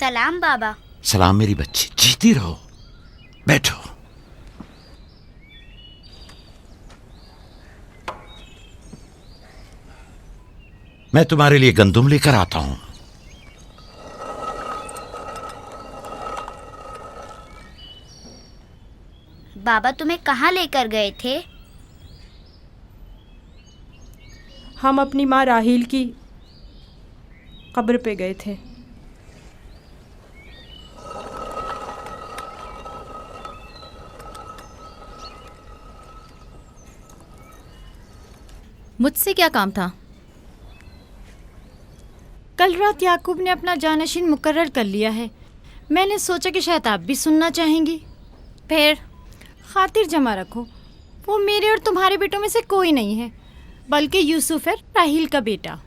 सलाम बाबा। सलाम मेरी बच्ची, जीती रहो। बैठो। मैं तुम्हारे लिए गंदुम लेकर आता हूं। बाबा तुम्हें कहाँ लेकर गए थे? हम अपनी माँ राहील की कब्र पे गए थे। मुझसे क्या काम था? कल रात याकूब ने अपना जानशीन मुकर्रर कर लिया है। मैंने सोचा कि शायद आप भी सुनना चाहेंगी। फिर? खातिर जमा रखो, वो मेरे और तुम्हारे बेटों में से कोई नहीं है, बल्कि यूसुफ है, राहील का बेटा।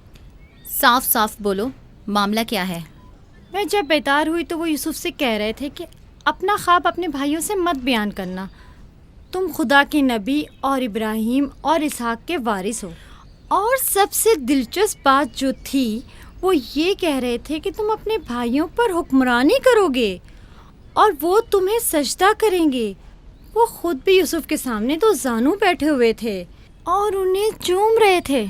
साफ साफ बोलो, मामला क्या है? मैं जब बेदार हुई तो वो यूसुफ से कह रहे थे कि अपना ख्वाब अपने भाइयों से मत बयान करना। तुम खुदा के नबी और इब्राहिम और इसहाक के वारिस हो। और सबसे दिलचस्प बात जो थी वो ये कह रहे थे कि तुम अपने भाइयों पर हुक्मरानी करोगे और वो तुम्हें सजदा करेंगे। वो खुद भी यूसुफ के सामने तो जानू बैठे हुए थे और उन्हें चूम रहे थे।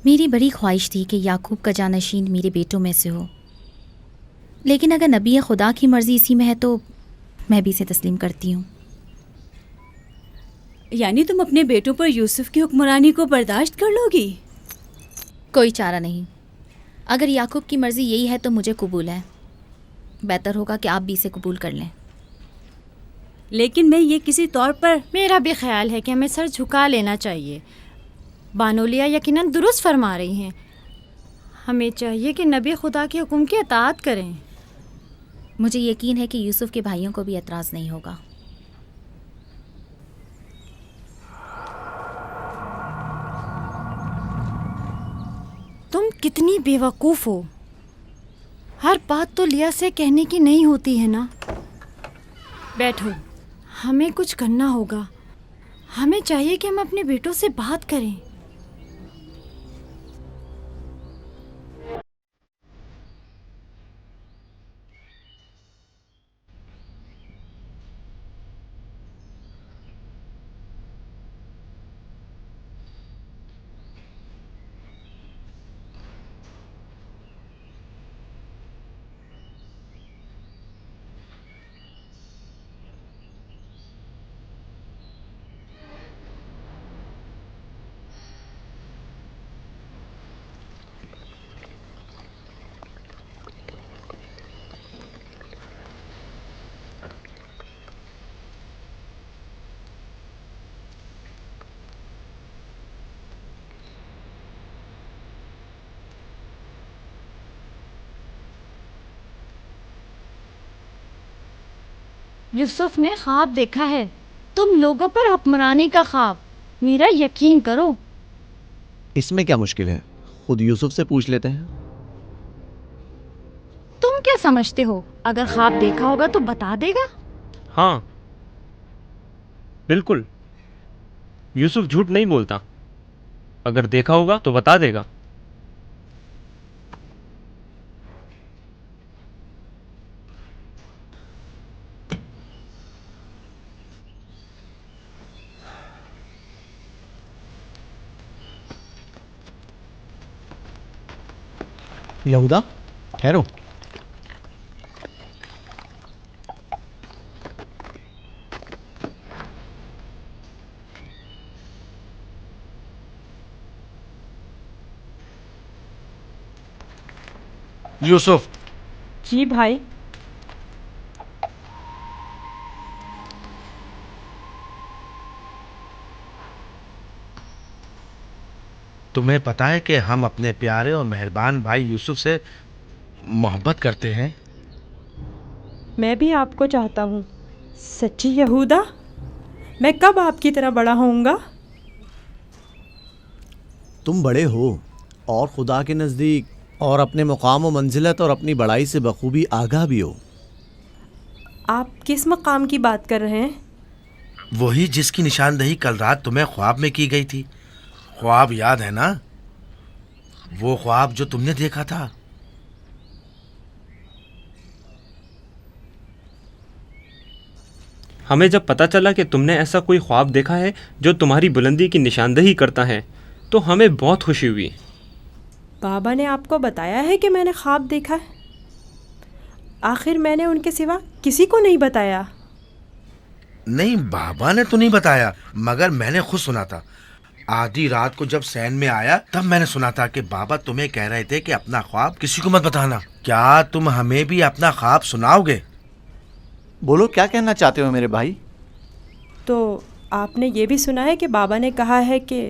मेरी बड़ी ख्वाहिश थी कि याकूब का जानशीन मेरे बेटों में से हो, लेकिन अगर नबी खुदा की मर्जी इसी में है तो मैं भी इसे तस्लीम करती हूँ। यानी तुम अपने बेटों पर यूसुफ की हुक्मरानी को बर्दाश्त कर लोगी? कोई चारा नहीं। अगर याकूब की मर्जी यही है तो मुझे कबूल है। बेहतर होगा कि आप भी इसे कबूल कर लें। लेकिन मैं ये किसी तौर पर... मेरा भी ख्याल है कि हमें सर झुका लेना चाहिए। बानोलिया यकीनन दुरुस्त फरमा रही हैं। हमें चाहिए कि नबी खुदा के हुक्म की अताअत करें। मुझे यकीन है कि यूसुफ के भाइयों को भी एतराज़ नहीं होगा। तुम कितनी बेवकूफ़ हो। हर बात तो लिया से कहने की नहीं होती है ना। बैठो, हमें कुछ करना होगा। हमें चाहिए कि हम अपने बेटों से बात करें। यूसुफ ने ख्वाब देखा है, तुम लोगों पर हुक्मरानी का ख्वाब। मेरा यकीन करो। इसमें क्या मुश्किल है, खुद यूसुफ से पूछ लेते हैं। तुम क्या समझते हो, अगर ख्वाब देखा होगा तो बता देगा? हाँ बिल्कुल, यूसुफ झूठ नहीं बोलता। अगर देखा होगा तो बता देगा। यहूदा, ठहरो। यूसुफ, जी भाई। तुम्हें पता है कि हम अपने प्यारे और मेहरबान भाई यूसुफ से मोहब्बत करते हैं। मैं भी आपको चाहता हूँ। सच्ची यहूदा, मैं कब आपकी तरह बड़ा होऊंगा? तुम बड़े हो और खुदा के नज़दीक और अपने मुकाम व मंजिलत और अपनी बड़ाई से बखूबी आगाह भी हो। आप किस मकाम की बात कर रहे हैं? वही जिसकी निशानदेही कल रात तुम्हें ख्वाब में की गई थी। ख्वाब याद है ना? वो ख्वाब जो तुमने देखा था। हमें जब पता चला कि तुमने ऐसा कोई ख्वाब देखा है जो तुम्हारी बुलंदी की निशानदेही करता है तो हमें बहुत खुशी हुई। बाबा ने आपको बताया है कि मैंने ख्वाब देखा है? आखिर मैंने उनके सिवा किसी को नहीं बताया। नहीं, बाबा ने तो नहीं बताया, मगर मैंने खुद सुना था। आधी रात को जब सैन में आया तब मैंने सुना था कि बाबा तुम्हें कह रहे थे कि अपना ख्वाब किसी को मत बताना। क्या तुम हमें भी अपना ख्वाब सुनाओगे? बोलो, क्या कहना चाहते हो मेरे भाई? तो आपने ये भी सुना है कि बाबा ने कहा है कि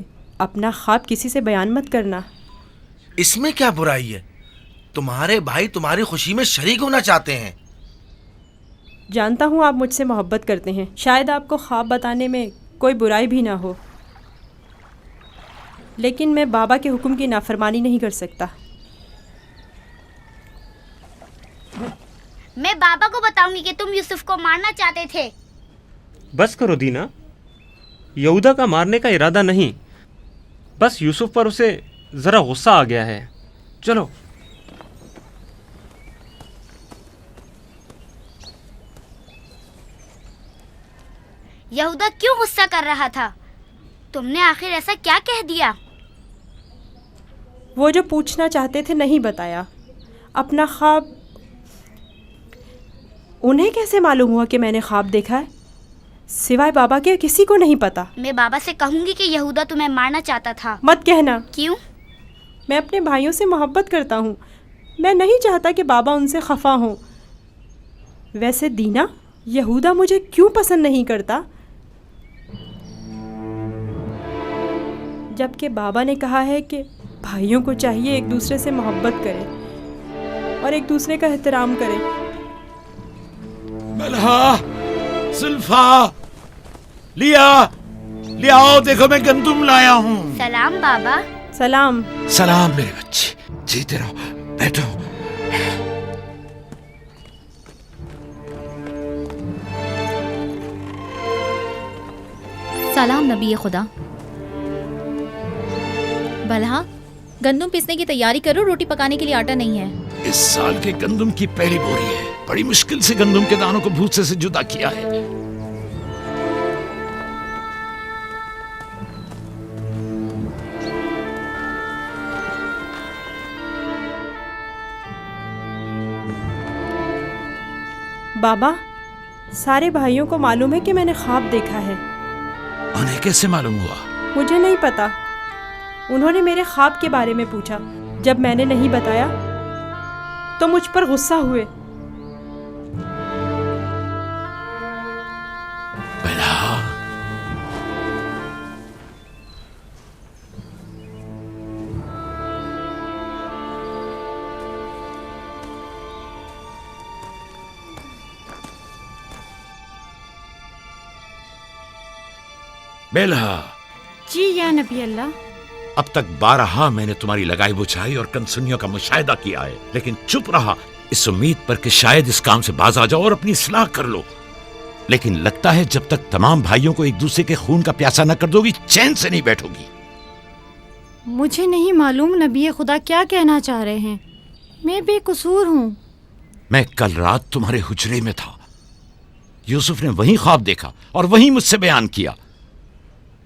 अपना ख्वाब किसी से बयान मत करना। इसमें क्या बुराई है? तुम्हारे भाई तुम्हारी खुशी में शरीक होना चाहते हैं। जानता हूँ आप मुझसे मोहब्बत करते हैं, शायद आपको ख्वाब बताने में कोई बुराई भी ना हो, लेकिन मैं बाबा के हुक्म की नाफरमानी नहीं कर सकता। मैं बाबा को बताऊंगी कि तुम यूसुफ को मारना चाहते थे। बस करो दीना, यहूदा का मारने का इरादा नहीं, बस यूसुफ पर उसे ज़रा गुस्सा आ गया है। चलो। यहूदा क्यों गुस्सा कर रहा था? तुमने आखिर ऐसा क्या कह दिया? वो जो पूछना चाहते थे नहीं बताया। अपना ख्वाब उन्हें कैसे मालूम हुआ कि मैंने ख्वाब देखा है? सिवाय बाबा के किसी को नहीं पता। मैं बाबा से कहूंगी कि यहूदा तुम्हें मारना चाहता था। मत कहना। क्यों? मैं अपने भाइयों से मोहब्बत करता हूँ। मैं नहीं चाहता कि बाबा उनसे खफा हों। वैसे दीना, यहूदा मुझे क्यों पसंद नहीं करता? जबकि बाबा ने कहा है कि भाइयों को चाहिए एक दूसरे से मोहब्बत करें और एक दूसरे का एहतराम करें। मलहा, जुल्फा, लियाओ, देखो मैं गंदुम लाया हूँ। सलाम बाबा। सलाम। सलाम मेरे बच्चे, जीते रहो, बैठो। सलाम नबी खुदा। बलहा, गंदम पीसने की तैयारी करो, रोटी पकाने के लिए आटा नहीं है। इस साल के गंदुम की पहली बोरी है। बड़ी मुश्किल से गंदुम के दानों को भूसे से जुदा किया है। बाबा, सारे भाइयों को मालूम है कि मैंने ख्वाब देखा है। उन्हें कैसे मालूम हुआ? मुझे नहीं पता। उन्होंने मेरे ख्वाब के बारे में पूछा। जब मैंने नहीं बताया तो मुझ पर गुस्सा हुए। बेलहा, जी या नबी अल्लाह। अब तक 12 मैंने तुम्हारी लगाई बुझाई और कनसुनियों का मुशाहिदा किया है, लेकिन चुप रहा इस उम्मीद पर कि शायद इस काम से बाज आ जाओ और अपनी इस्लाह कर लो। लेकिन लगता है जब तक तमाम भाइयों को एक दूसरे के खून का प्यासा न कर दोगी, चैन से नहीं बैठोगी। मुझे नहीं मालूम नबी खुदा क्या कहना चाह रहे हैं। मैं बेकसूर हूँ। मैं कल रात तुम्हारे हुजरे में था। यूसुफ ने वही ख्वाब देखा और वही मुझसे बयान किया।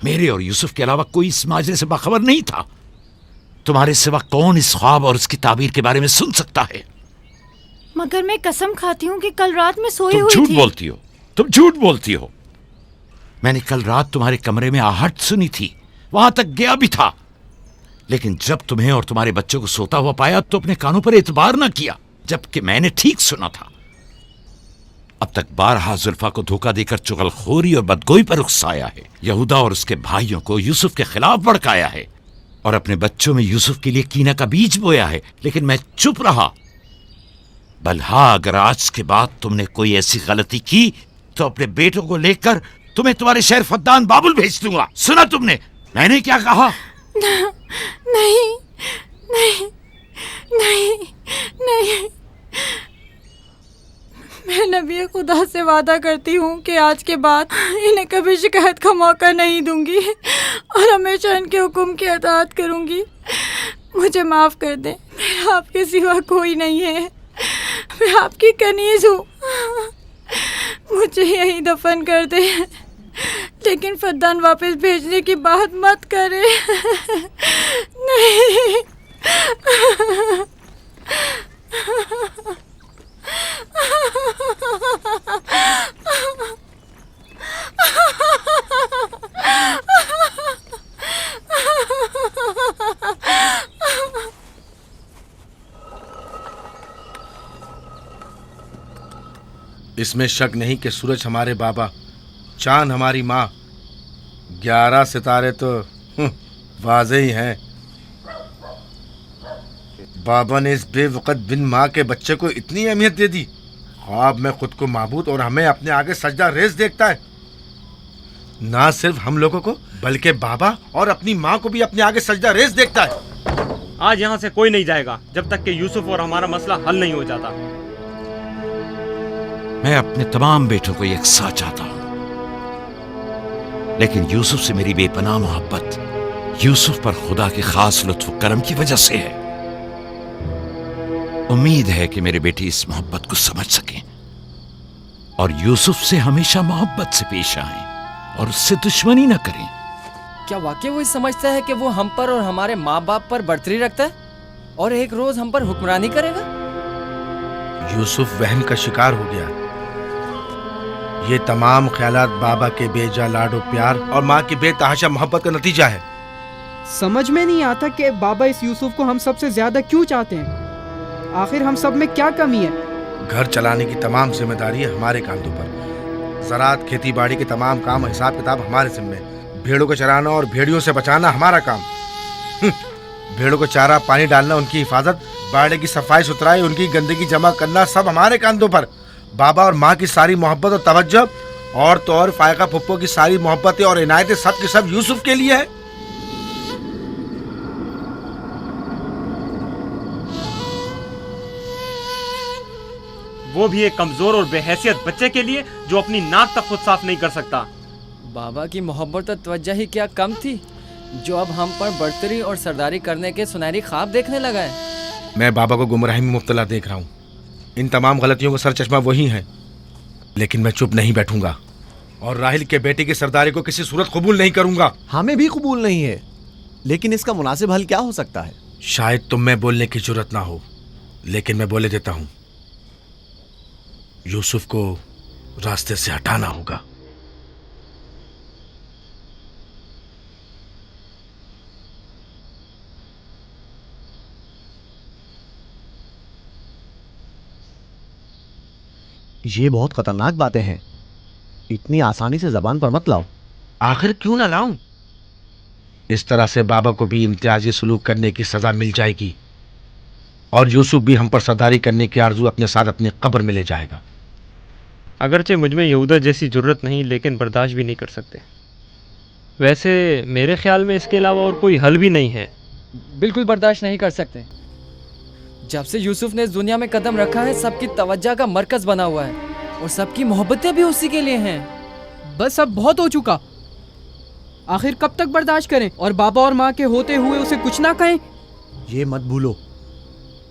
मेरे और यूसुफ के अलावा कोई इस माजरे से बाखबर नहीं था। तुम्हारे सिवा कौन इस ख्वाब और उसकी ताबीर के बारे में सुन सकता है? मगर मैं कसम खाती हूँ कि कल रात में सोई हुई झूठ थी। बोलती हो, तुम झूठ बोलती हो। मैंने कल रात तुम्हारे कमरे में आहट सुनी थी, वहां तक गया भी था, लेकिन जब तुम्हें और तुम्हारे बच्चों को सोता हुआ पाया तो अपने कानों पर एतबार न किया, जबकि मैंने ठीक सुना था। अब तक 12 जुल्फा को धोखा देकर चुगलखोरी और बदगोई पर उकसाया है। यहूदा और उसके भाइयों को यूसुफ के खिलाफ भड़काया है और अपने बच्चों में यूसुफ के लिए कीना का बीज बोया है, लेकिन मैं चुप रहा। बल्हा, अगर आज के बाद तुमने कोई ऐसी गलती की तो अपने बेटों को लेकर तुम्हें तुम्हारे शहर फद्दान बाबुल भेज दूंगा। सुना तुमने मैंने क्या कहा? नहीं नहीं नहीं नहीं। मैं नबी खुदा से वादा करती हूँ कि आज के बाद इन्हें कभी शिकायत का मौका नहीं दूंगी और हमेशा इनके हुक्म की अताअत करूँगी। मुझे माफ़ कर दें, मेरा आपके सिवा कोई नहीं है, मैं आपकी कनीज़ हूँ। मुझे यहीं दफन कर दें, लेकिन फद्दान वापस भेजने की बात मत करें। नहीं। इसमें शक नहीं कि सूरज हमारे बाबा, चांद हमारी माँ, 11 सितारे तो वाज़े ही हैं। बाबा ने इस बेवकत बिन माँ के बच्चे को इतनी अहमियत दे दी। ख्वाब में खुद को माबूद और हमें अपने आगे सजदा रेज़ देखता है। ना सिर्फ हम लोगों को बल्कि बाबा और अपनी माँ को भी अपने आगे सजदा रेज़ देखता है। आज यहाँ से कोई नहीं जाएगा जब तक कि यूसुफ और हमारा मसला हल नहीं हो जाता। मैं अपने तमाम बेटों को यकसा चाहता हूं, लेकिन यूसुफ से मेरी बेपनाह मोहब्बत यूसुफ पर खुदा के खास लुत्फ करम की वजह से है। उम्मीद है कि मेरे बेटे इस मोहब्बत को समझ सकें और यूसुफ से हमेशा मोहब्बत से पेश आएं और उससे दुश्मनी न करें। क्या वाकई वो समझता है कि वो हम पर और हमारे माँ बाप पर बर्तरी रखता है और एक रोज हम पर हुक्मरानी करेगा? यूसुफ वहम का शिकार हो गया। ये तमाम ख्यालात बाबा के बेजा लाडो प्यार और माँ की बेतहाशा मोहब्बत का नतीजा है। समझ में नहीं आता कि बाबा इस यूसुफ को हम सबसे ज्यादा क्यों चाहते हैं। आखिर हम सब में क्या कमी है? घर चलाने की तमाम जिम्मेदारी हमारे कांधों पर। ज़राअत, खेती बाड़ी के तमाम काम, हिसाब किताब हमारे जिम्मे। भेड़ों को चराना और भेड़ियों से बचाना हमारा काम। भेड़ों को चारा पानी डालना, उनकी हिफाजत, बाड़े की सफाई सुथराई, उनकी गंदगी जमा करना, सब हमारे कांधों पर। बाबा और माँ की सारी मोहब्बत और तवज्जो, और तो और फायका फुप्पो की सारी मोहब्बतें और इनायतें सब की सब यूसुफ के लिए है। वो भी एक कमजोर और बेहैसियत बच्चे के लिए जो अपनी नाक तक खुद साफ नहीं कर सकता। बाबा की मोहब्बत और तवज्जो ही क्या कम थी जो अब हम पर बर्तरी और सरदारी करने के सुनहरी ख्वाब देखने लगा है। मैं बाबा को गुमराही में मुब्तला देख रहा हूँ। इन तमाम गलतियों का सर चश्मा वही है, लेकिन मैं चुप नहीं बैठूंगा और राहिल के बेटे की सरदारी को किसी सूरत कबूल नहीं करूंगा। हमें भी कबूल नहीं है, लेकिन इसका मुनासिब हल क्या हो सकता है? शायद तुम में बोलने की जरूरत ना हो, लेकिन मैं बोले देता हूं। यूसुफ को रास्ते से हटाना होगा। ये बहुत खतरनाक बातें हैं, इतनी आसानी से जबान पर मत लाओ। आखिर क्यों ना लाऊं? इस तरह से बाबा को भी इम्तियाजी सलूक करने की सजा मिल जाएगी और यूसुफ भी हम पर सरदारी करने की आरजू अपने साथ अपनी कब्र में ले जाएगा। अगरचे मुझमें यहूदा जैसी जरूरत नहीं, लेकिन बर्दाश्त भी नहीं कर सकते। वैसे मेरे ख्याल में इसके अलावा और कोई हल भी नहीं है। बिल्कुल बर्दाश्त नहीं कर सकते। जब से यूसुफ ने इस दुनिया में कदम रखा है, सबकी तवज्जो का मरकज बना हुआ है और सबकी मोहब्बतें भी उसी के लिए हैं। बस अब बहुत हो चुका। आखिर कब तक बर्दाश्त करें और बाबा और माँ के होते हुए उसे कुछ ना कहें? ये मत भूलो,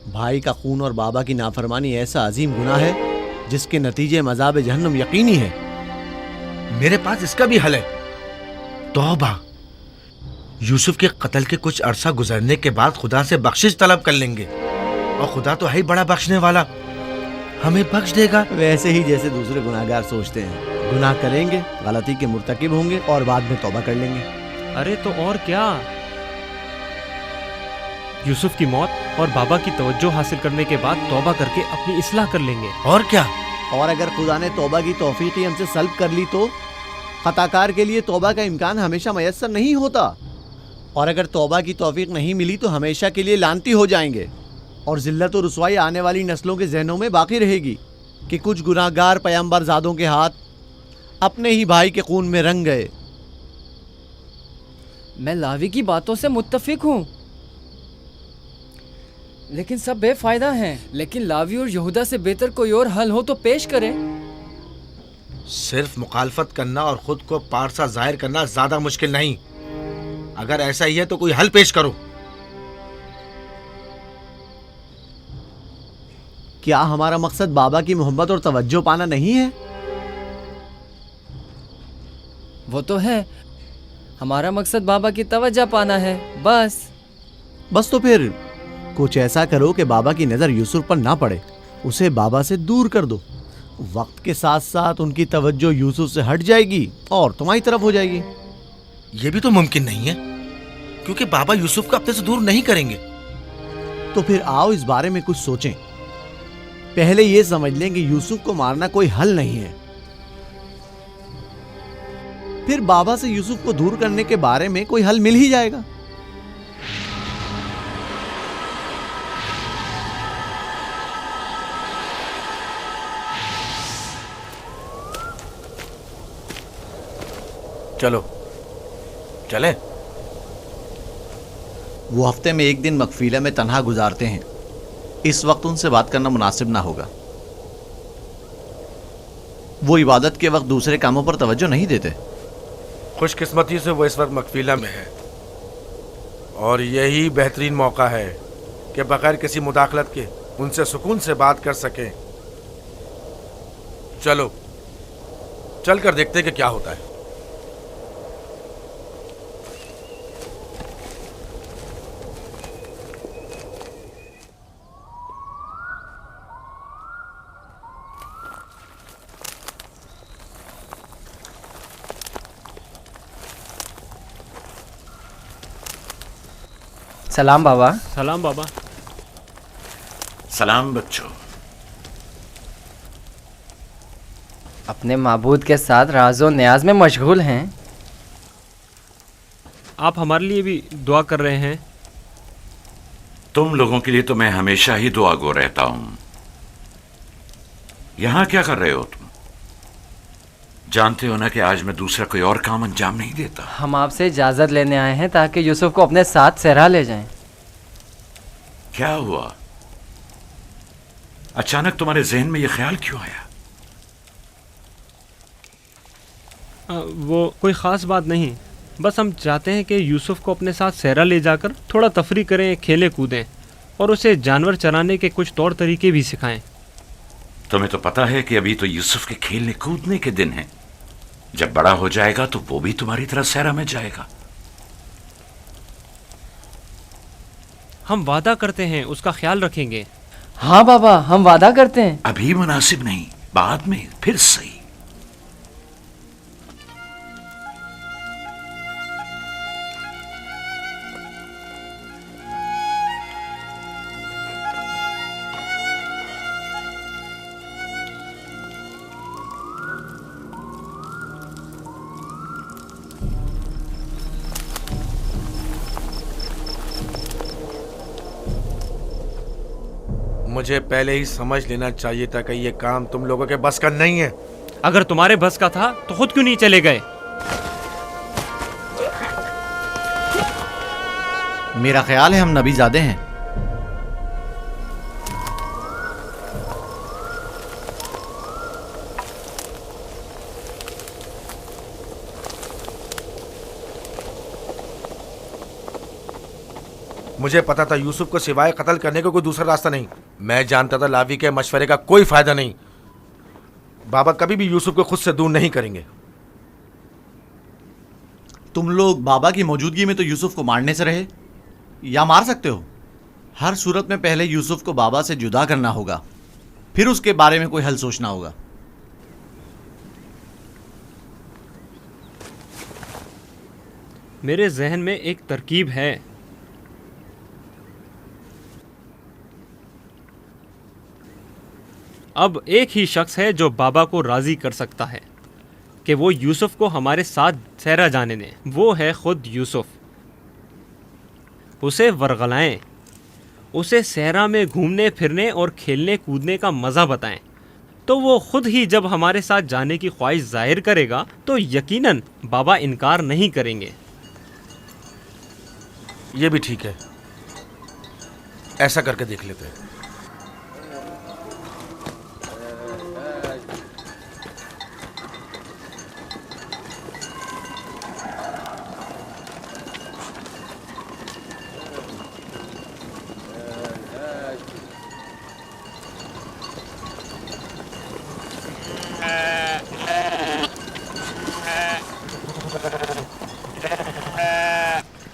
भाई का खून और बाबा की नाफरमानी ऐसा अजीम गुनाह है जिसके नतीजे मज़ाब जहन्नम यकीनी है। मेरे पास इसका भी हल है, तौबा। यूसुफ के कत्ल के कुछ अरसा गुजरने के बाद खुदा से बख्शिश तलब कर लेंगे और खुदा तो है ही बड़ा बख्शने वाला, हमें बख्श देगा। वैसे ही जैसे दूसरे गुनाहगार सोचते हैं, गुनाह करेंगे, गलती के मुर्तकिब होंगे और बाद में तौबा कर लेंगे। अरे तो और क्या, यूसुफ की मौत और बाबा की तवज्जो हासिल करने के बाद तौबा करके अपनी इस्लाह कर लेंगे। और क्या, और अगर खुदा ने तौबा की तौफीक ही हमसे सल्ब कर ली तो खताकार के लिए तौबा का इम्कान हमेशा मयस्सर नहीं होता, और अगर तौबा की तौफीक नहीं मिली तो हमेशा के लिए लानती हो जाएंगे और जिल्लत और रुसवाई आने वाली नस्लों के जहनों में बाकी रहेगी कि कुछ गुनाहगार पैगंबर ज़ादों के हाथ अपने ही भाई के खून में रंग गए। मैं लावी की बातों से मुत्तफिक हूँ। लेकिन सब बेफायदा हैं। लेकिन लावी और यहूदा से बेहतर कोई और हल हो तो पेश करें। सिर्फ मुखालफत करना और खुद को पारसा जाहिर करना ज्यादा मुश्किल नहीं। अगर ऐसा ही है तो कोई हल पेश करो। क्या हमारा मकसद बाबा की मोहब्बत और तवज्जो पाना नहीं है? वो तो है, हमारा मकसद बाबा की तवज्जो पाना है, बस तो फिर कुछ ऐसा करो कि बाबा की नज़र यूसुफ पर ना पड़े, उसे बाबा से दूर कर दो। वक्त के साथ साथ उनकी तवज्जो यूसुफ से हट जाएगी और तुम्हारी तरफ हो जाएगी। ये भी तो मुमकिन नहीं है, क्योंकि बाबा यूसुफ को अपने से दूर नहीं करेंगे। तो फिर आओ इस बारे में कुछ सोचें। पहले ये समझ लें कि यूसुफ को मारना कोई हल नहीं है। फिर बाबा से यूसुफ को दूर करने के बारे में कोई हल मिल ही जाएगा। चलो चले। वो हफ्ते में एक दिन मकफीला में तन्हा गुजारते हैं। इस वक्त उनसे बात करना मुनासिब ना होगा। वो इबादत के वक्त दूसरे कामों पर तवज्जो नहीं देते। खुशकिस्मती से वो इस वक्त मकफीला में है और यही बेहतरीन मौका है कि बगैर किसी मुदाखलत के उनसे सुकून से बात कर सकें। चलो चल कर देखते कि क्या होता है। सलाम बाबा। सलाम बाबा। सलाम बच्चों। अपने माबूद के साथ राज़ो न्याज में मशगूल हैं। आप हमारे लिए भी दुआ कर रहे हैं। तुम लोगों के लिए तो मैं हमेशा ही दुआगो रहता हूं। यहां क्या कर रहे हो तुम? जानते हो ना कि आज मैं दूसरा कोई और काम अंजाम नहीं देता। हम आपसे इजाज़त लेने आए हैं ताकि यूसुफ को अपने साथ सहरा ले जाएं। क्या हुआ? अचानक तुम्हारे जहन में यह ख्याल क्यों आया? वो कोई ख़ास बात नहीं, बस हम चाहते हैं कि यूसुफ को अपने साथ सहरा ले जाकर थोड़ा तफरी करें, खेलें कूदें और उसे जानवर चराने के कुछ तौर तरीके भी सिखाएं। तुम्हें तो पता है कि अभी तो यूसुफ के खेलने कूदने के दिन हैं। जब बड़ा हो जाएगा तो वो भी तुम्हारी तरह सहरा में जाएगा। हम वादा करते हैं उसका ख्याल रखेंगे। हाँ बाबा, हम वादा करते हैं। अभी मुनासिब नहीं, बाद में फिर सही। मुझे पहले ही समझ लेना चाहिए था कि ये काम तुम लोगों के बस का नहीं है। अगर तुम्हारे बस का था तो खुद क्यों नहीं चले गए? मेरा ख्याल है हम नबीज़ादे हैं। मुझे पता था यूसुफ को सिवाय कत्ल करने का कोई दूसरा रास्ता नहीं। मैं जानता था लावी के मशवरे का कोई फायदा नहीं। बाबा कभी भी यूसुफ को खुद से दूर नहीं करेंगे। तुम लोग बाबा की मौजूदगी में तो यूसुफ को मारने से रहे या मार सकते हो। हर सूरत में पहले यूसुफ को बाबा से जुदा करना होगा, फिर उसके बारे में कोई हल सोचना होगा। मेरे जहन में एक तरकीब है। अब एक ही शख्स है जो बाबा को राज़ी कर सकता है कि वो यूसुफ को हमारे साथ सहरा जाने दें। वो है खुद यूसुफ। उसे वरगलाएं, उसे सहरा में घूमने फिरने और खेलने कूदने का मज़ा बताएं, तो वो खुद ही जब हमारे साथ जाने की ख्वाहिश जाहिर करेगा तो यकीनन बाबा इनकार नहीं करेंगे। ये भी ठीक है। ऐसा करके देख लेते हैं।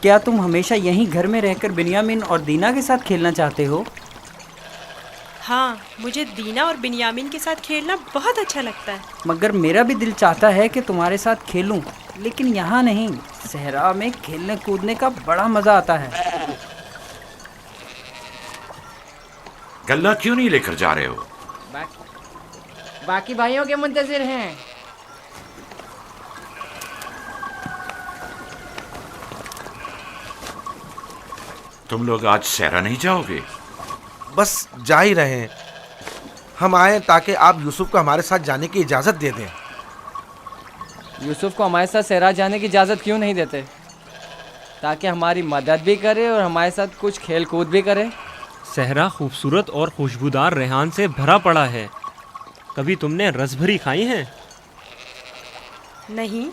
क्या तुम हमेशा यहीं घर में रहकर बिन्यामिन और दीना के साथ खेलना चाहते हो? हाँ, मुझे दीना और बिन्यामिन के साथ खेलना बहुत अच्छा लगता है। मगर मेरा भी दिल चाहता है कि तुम्हारे साथ खेलूं, लेकिन यहाँ नहीं। सहरा में खेलने कूदने का बड़ा मजा आता है। गल्ला क्यों नहीं लेकर जा रहे हो? बाकी भाइयों के मुंतजिर हैं। तुम लोग आज सहरा नहीं जाओगे? बस जा ही रहे हैं। हम आए ताकि आप यूसुफ को हमारे साथ जाने की इजाज़त दे दें। यूसुफ को हमारे साथ सहरा जाने की इजाज़त क्यों नहीं देते? ताकि हमारी मदद भी करे और हमारे साथ कुछ खेल कूद भी करे। सहरा खूबसूरत और खुशबूदार रेहान से भरा पड़ा है। कभी तुमने रसभरी खाई हैं? नहीं,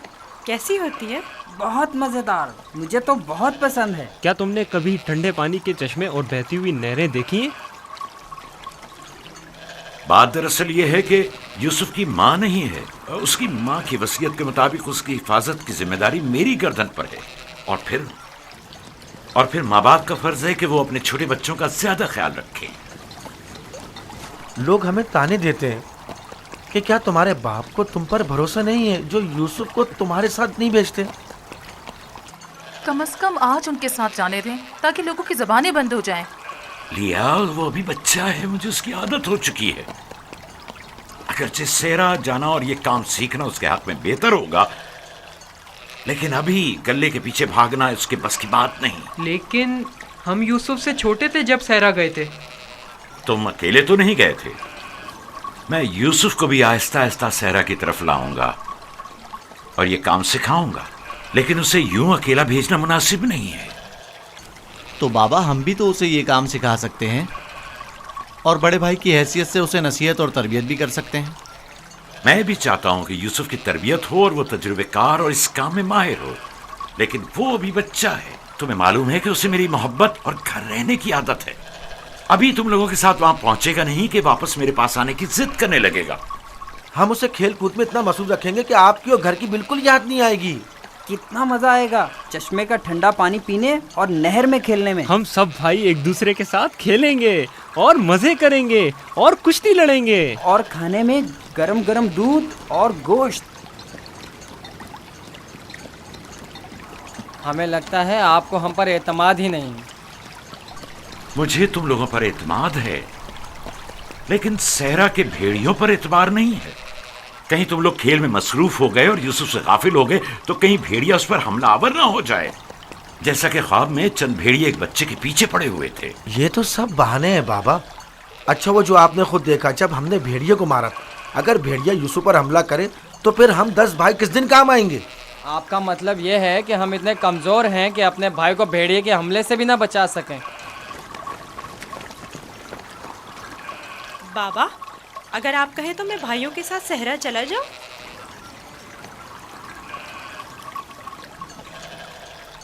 कैसी होती है? बहुत मज़ेदार, मुझे तो बहुत पसंद है। क्या तुमने कभी ठंडे पानी के चश्मे और बहती हुई नहरें देखी हैं? बात दरअसल ये है कि यूसुफ की माँ नहीं है। उसकी माँ की वसीयत के मुताबिक उसकी हिफाजत की जिम्मेदारी मेरी गर्दन पर है। और फिर माँ बाप का फर्ज है कि वो अपने छोटे बच्चों का ज्यादा ख्याल रखें। लोग हमें ताने देते हैं कि क्या तुम्हारे बाप को तुम पर भरोसा नहीं है जो यूसुफ को तुम्हारे साथ नहीं भेजते? कम से कम आज उनके साथ जाने दें ताकि लोगों की ज़बानें बंद हो जाएं। लिया, वो अभी बच्चा है, मुझे उसकी आदत हो चुकी है। अगरचे सहरा जाना और ये काम सीखना उसके हक में बेहतर होगा, लेकिन अभी गल्ले के पीछे भागना उसके बस की बात नहीं। लेकिन हम यूसुफ से छोटे थे जब सहरा गए थे। तुम अकेले तो नहीं गए थे। मैं यूसुफ को भी आहिस्ता आहिस्ता सहरा की तरफ लाऊंगा और ये काम सिखाऊंगा, लेकिन उसे यूं अकेला भेजना मुनासिब नहीं है। तो बाबा, हम भी तो उसे ये काम सिखा सकते हैं और बड़े भाई की हैसियत से उसे नसीहत और तरबियत भी कर सकते हैं। मैं भी चाहता हूं कि यूसुफ की तरबियत हो और वो तजुर्बेकार और इस काम में माहिर हो, लेकिन वो अभी बच्चा है। तुम्हें मालूम है कि उसे मेरी मोहब्बत और घर रहने की आदत है। अभी तुम लोगों के साथ वहां पहुंचेगा नहीं कि वापस मेरे पास आने की जिद करने लगेगा। हम उसे खेल कूद में इतना मसरूफ रखेंगे कि आपकी और घर की बिल्कुल याद नहीं आएगी। कितना मजा आएगा चश्मे का ठंडा पानी पीने और नहर में खेलने में। हम सब भाई एक दूसरे के साथ खेलेंगे और मजे करेंगे और कुश्ती लड़ेंगे और खाने में गरम गरम दूध और गोश्त। हमें लगता है आपको हम पर एतमाद ही नहीं। मुझे तुम लोगों पर एतमाद है, लेकिन सहरा के भेड़ियों पर एतबार नहीं है। कहीं तुम लोग खेल में मसरूफ हो गए और यूसुफ से गाफिल हो गए तो कहीं भेड़िया उस पर हमलावर ना हो जाए, जैसा कि ख्वाब में चंद भेड़िए एक बच्चे के पीछे पड़े हुए थे। ये तो सब बहाने हैं बाबा। अच्छा, वो जो आपने खुद देखा जब हमने भेड़िए को मारा था, अगर भेड़िया यूसुफ पर हमला करे तो फिर हम 10 भाई किस दिन काम आएंगे? आपका मतलब ये है कि हम इतने कमजोर हैं कि अपने भाई को भेड़िए के हमले से भी ना बचा सकें। बाबा, अगर आप कहें तो मैं भाइयों के साथ सहरा चला जाऊं?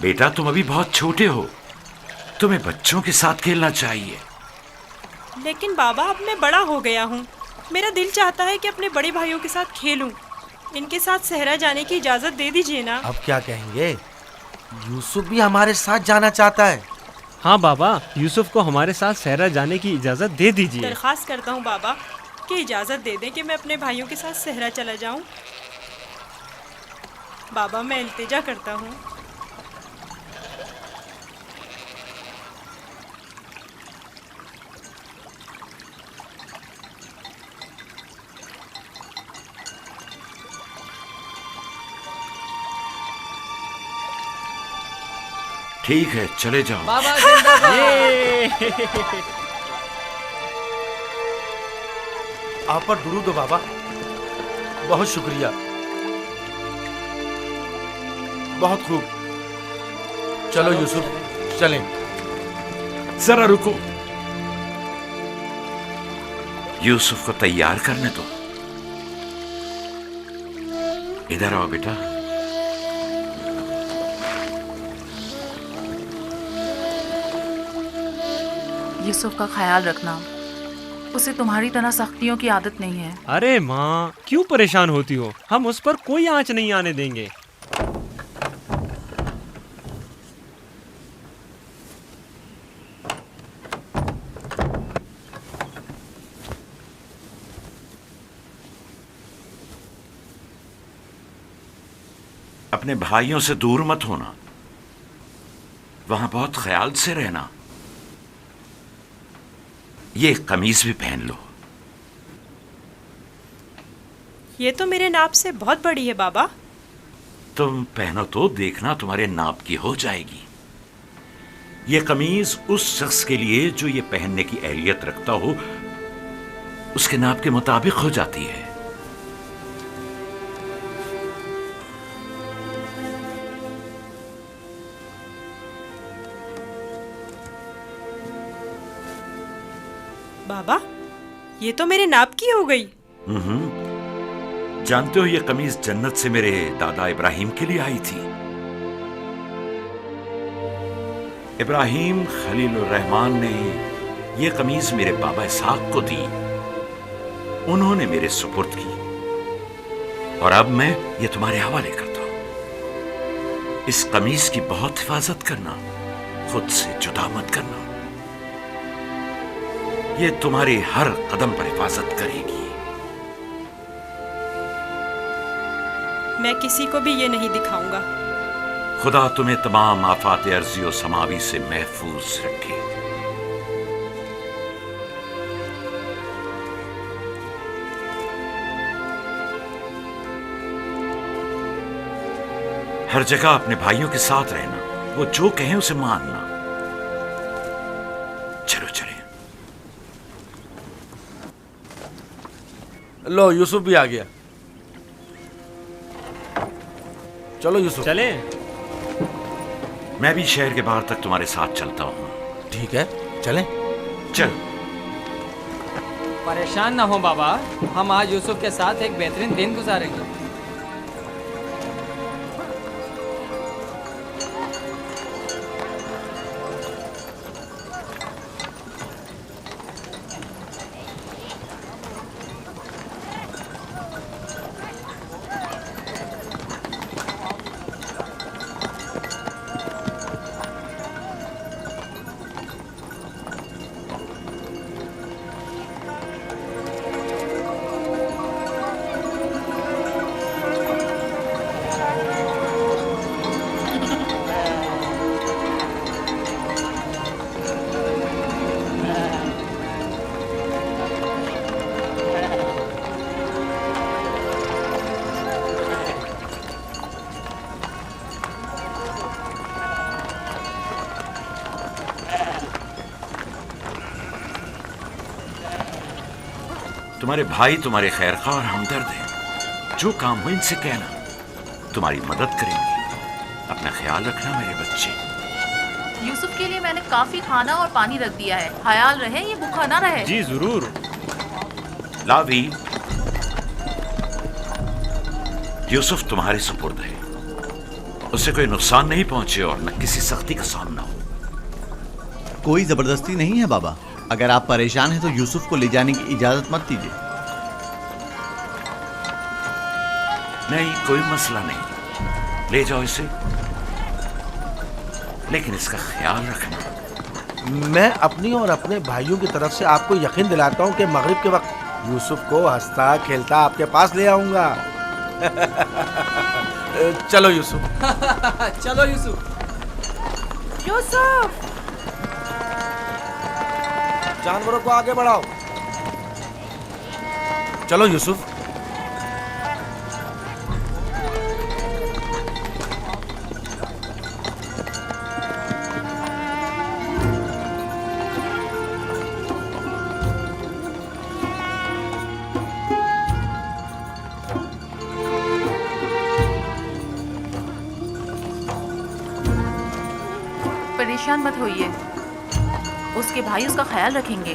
बेटा, तुम अभी बहुत छोटे हो, तुम्हें बच्चों के साथ खेलना चाहिए। लेकिन बाबा, अब मैं बड़ा हो गया हूँ। मेरा दिल चाहता है कि अपने बड़े भाइयों के साथ खेलूं। इनके साथ सहरा जाने की इजाज़त दे दीजिए ना। अब क्या कहेंगे? यूसुफ भी हमारे साथ जाना चाहता है। हाँ बाबा, यूसुफ को हमारे साथ सहरा जाने की इजाज़त दे दीजिए। दरख्वास्त करता हूँ बाबा कि इजाज़त दे दें कि मैं अपने भाइयों के साथ सहरा चला जाऊँ। बाबा, मैं इल्तिजा करता हूँ। ठीक है, चले जाओ। बाबा जिंदाबाद। आप पर दुरूद हो बाबा, बहुत शुक्रिया, बहुत खूब। चलो यूसुफ, चलें। जरा रुको, यूसुफ को तैयार करने दो। इधर आओ बेटा। यूसुफ का ख्याल रखना, उसे तुम्हारी तरह सख्तियों की आदत नहीं है। अरे माँ, क्यों परेशान होती हो? हम उस पर कोई आंच नहीं आने देंगे। अपने भाइयों से दूर मत होना, वहां बहुत ख्याल से रहना। ये कमीज भी पहन लो। ये तो मेरे नाप से बहुत बड़ी है बाबा। तुम पहनो तो देखना तुम्हारे नाप की हो जाएगी। ये कमीज उस शख्स के लिए जो ये पहनने की अहलियत रखता हो, उसके नाप के मुताबिक हो जाती है। बाबा, ये तो मेरे नाप की हो गई। जानते हो, ये कमीज जन्नत से मेरे दादा इब्राहिम के लिए आई थी। इब्राहिम खलीलुर रहमान ने ये कमीज मेरे बाबा इसहाक को दी। उन्होंने मेरे सुपुर्द की और अब मैं ये तुम्हारे हवाले करता हूं। इस कमीज की बहुत हिफाजत करना, खुद से जुदा मत करना। ये तुम्हारी हर कदम पर हिफाजत करेगी। मैं किसी को भी ये नहीं दिखाऊंगा। खुदा तुम्हें तमाम आफात अर्जी और समावी से महफूज रखे। हर जगह अपने भाइयों के साथ रहना, वो जो कहें उसे मानना। चलो चले। लो, यूसुफ भी आ गया। चलो यूसुफ। चले। मैं भी शहर के बाहर तक तुम्हारे साथ चलता हूँ। ठीक है, चलें। चल। परेशान ना हो बाबा, हम आज यूसुफ के साथ एक बेहतरीन दिन गुजारेंगे। तुम्हारे भाई तुम्हारे खैरखा और हमदर्द हैं। जो काम हो इनसे कहना, तुम्हारी मदद करेंगे। अपना ख्याल रखना मेरे बच्चे। यूसुफ के लिए मैंने काफी खाना और पानी रख दिया है। ख्याल रहे ये भूखा ना रहे। जी जरूर। लावी, यूसुफ तुम्हारे सुपुर्द है। उसे कोई नुकसान नहीं पहुंचे और न किसी सख्ती का सामना हो। कोई जबरदस्ती नहीं है बाबा। अगर आप परेशान हैं तो यूसुफ को ले जाने की इजाजत मत दीजिए। नहीं, कोई मसला नहीं, ले जाओ इसे, लेकिन इसका ख्याल रखना। मैं अपनी और अपने भाइयों की तरफ से आपको यकीन दिलाता हूँ कि मगरिब के वक्त यूसुफ को हंसता खेलता आपके पास ले आऊंगा। चलो यूसुफ। चलो यूसुफ। यूसुफ, जानवरों को आगे बढ़ाओ। चलो यूसुफ। परेशान मत होइए, उसके भाई उसका ख्याल रखेंगे।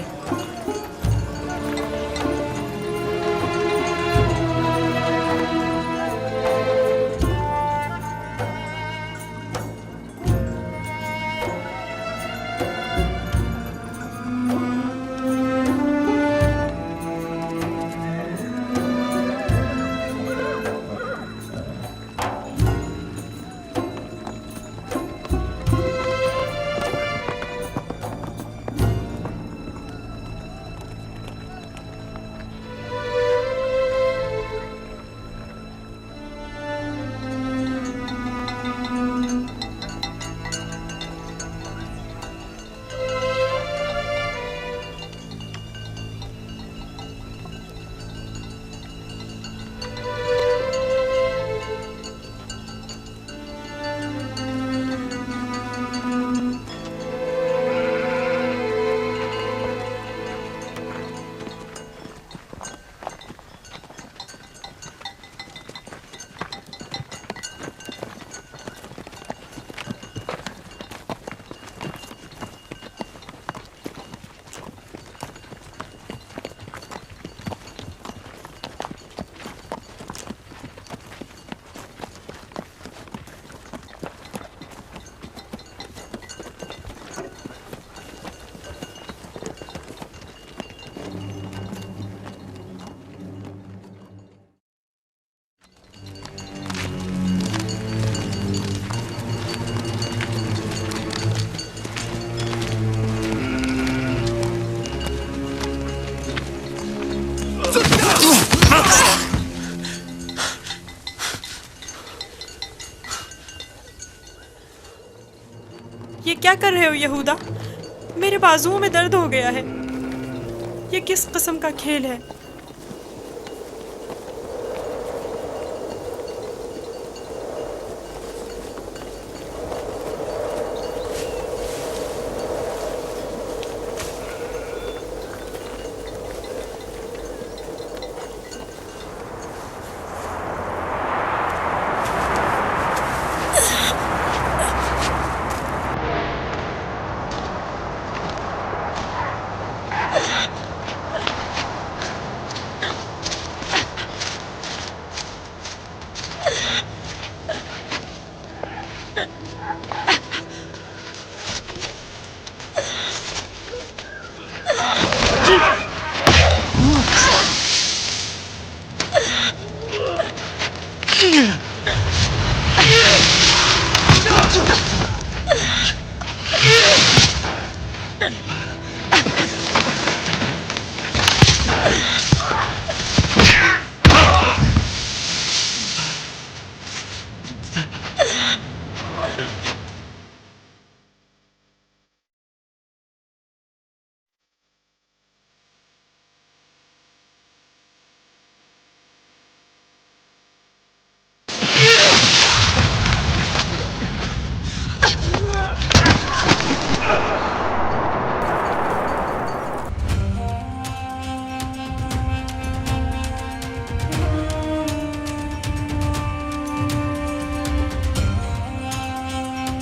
ये क्या कर रहे हो यहूदा? मेरे बाजुओं में दर्द हो गया है। ये किस किस्म का खेल है?